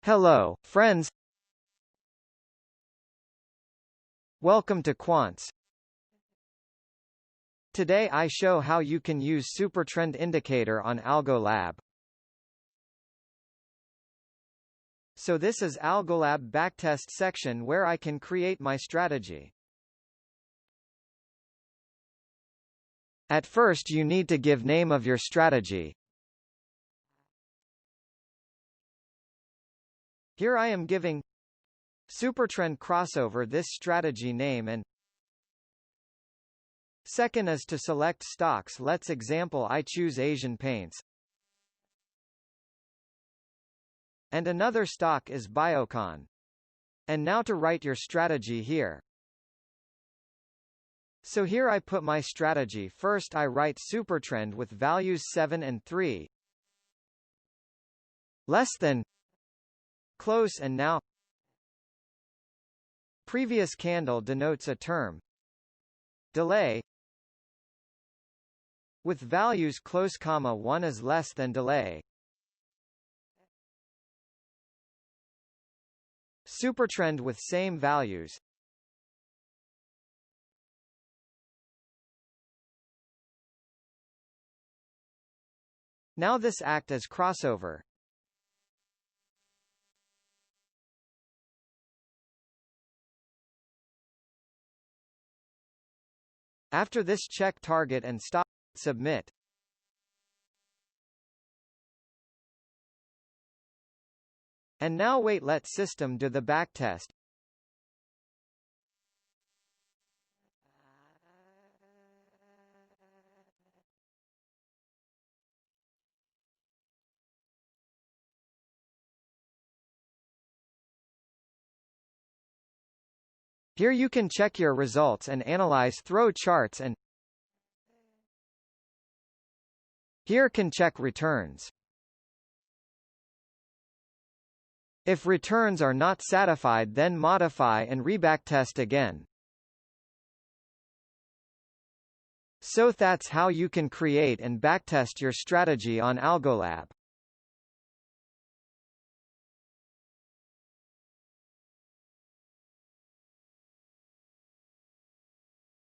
Hello, friends. Welcome to Kuants. Today I show how you can use supertrend indicator on Algolab. So this is Algolab backtest section where I can create my strategy. At first you need to give name of your strategy. Here I am giving supertrend crossover this strategy name, and second is to select stocks. Let's example I choose Asian Paints. And another stock is Biocon. And now to write your strategy here. So here I put my strategy. First I write supertrend with values 7 and 3. Less than, close, and now previous candle denotes a term delay with values close, 1 is less than delay. Supertrend with same values. Now this act as crossover. After this, check target and stop. Submit. And now wait, let system do the backtest. Here you can check your results and analyze throw charts, and here can check returns. If returns are not satisfied, then modify and rebacktest again. So that's how you can create and backtest your strategy on Algolab.